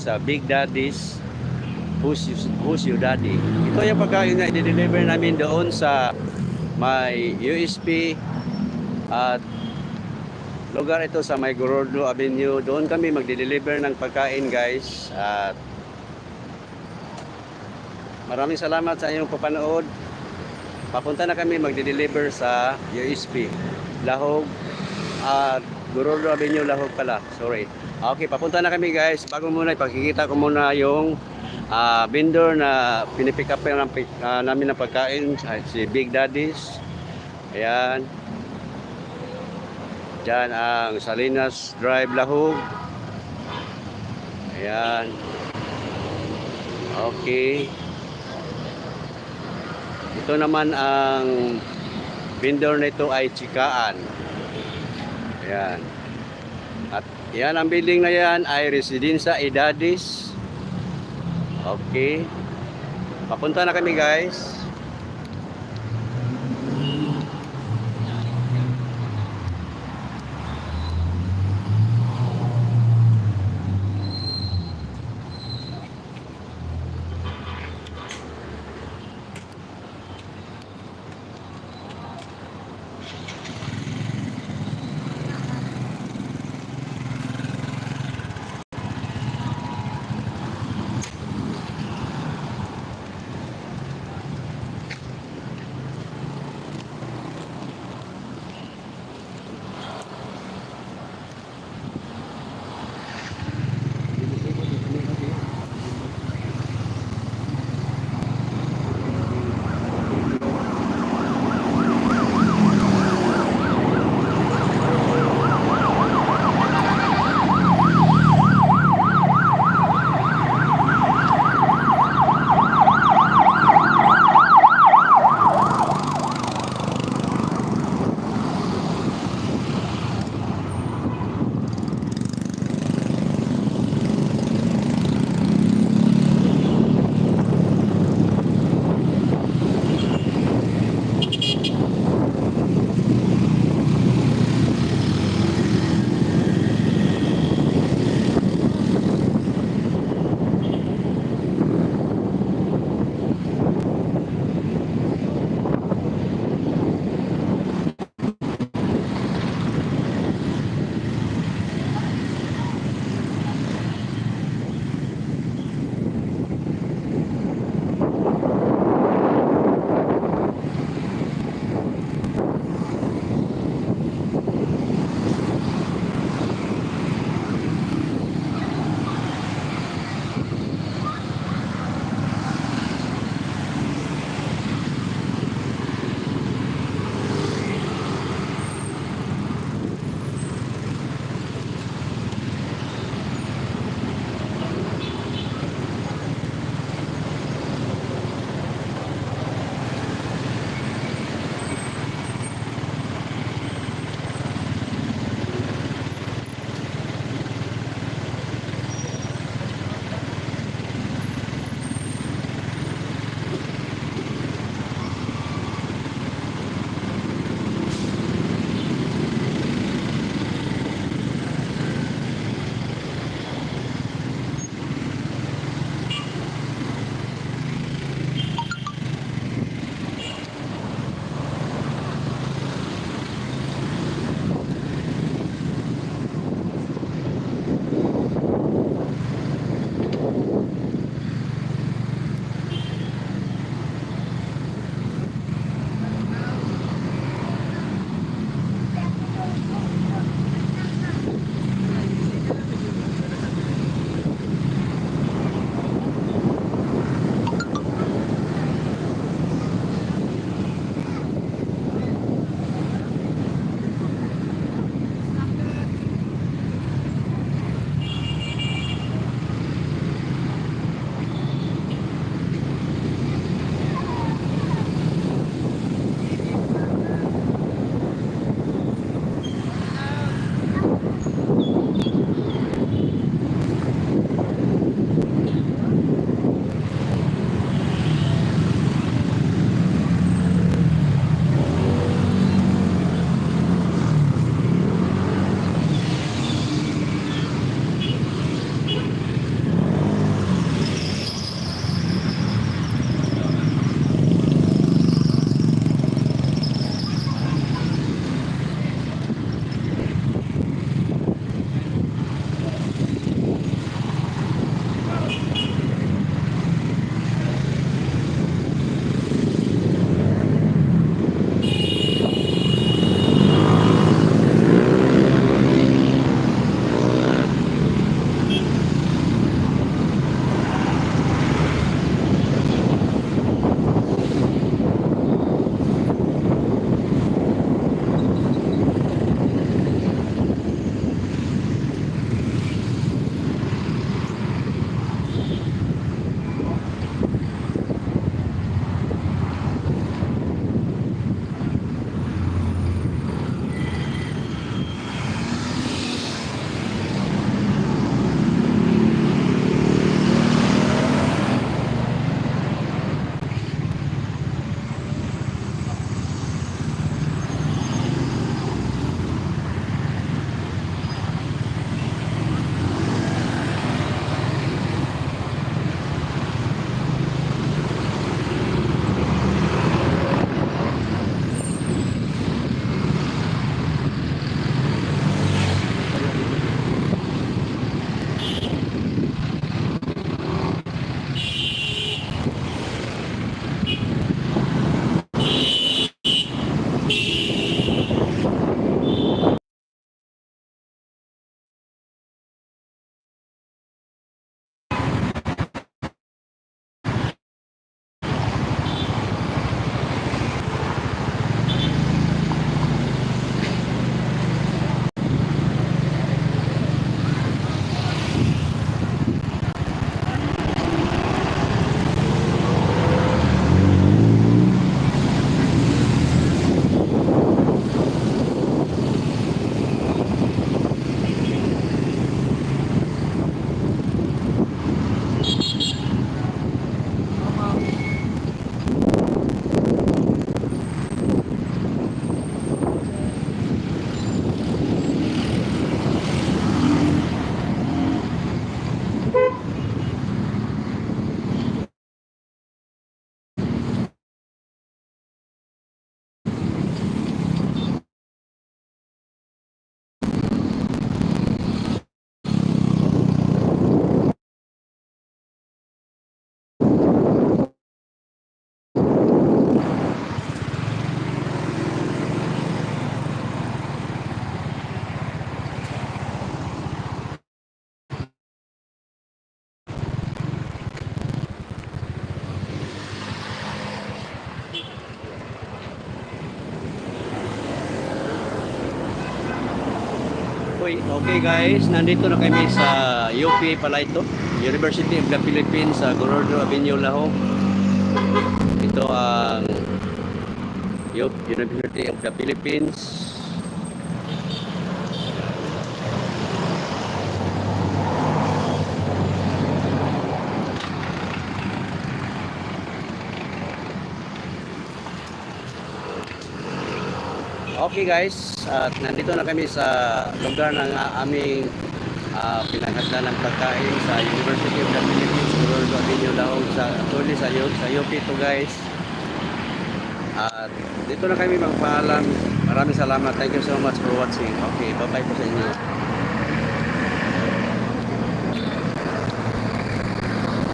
sa Big Daddy's Who's Your Daddy. Ito yung pagkain na i-deliver namin doon sa may USP at lugar ito sa may Gorordo Avenue. Doon kami magde-deliver ng pagkain, guys. At maraming salamat sa inyong papanood. Papunta na kami magde-deliver sa USP Lahog at Gorordo Avenue, Lahog pala. Sorry. Okay, papunta na kami, guys. Bago muna ipakikita ko muna yung vendor na pinipick up namin ng pagkain, si Big Daddy's. Ayan. Diyan ang Salinas Drive, Lahog. Ayan. Okay. Ito naman ang vendor nito ay Chikaan. Ayan. At yan ang building na yan ay Residenza Edadis. Okay. Papunta na kami, guys. Boy. Okay guys, nandito na kami sa UP pala ito. University of the Philippines sa Gorordo Avenue, Lahog. Ito ang University of the Philippines. Okay guys, at nandito na kami sa lugar ng aming pinaghanda ng pagkain sa University of the Philippines, Gorordo Avenue, Lahog, sa actually sa UP to guys. At dito na kami magpaalam. Maraming salamat. Thank you so much for watching. Okay, bye-bye po sa inyo.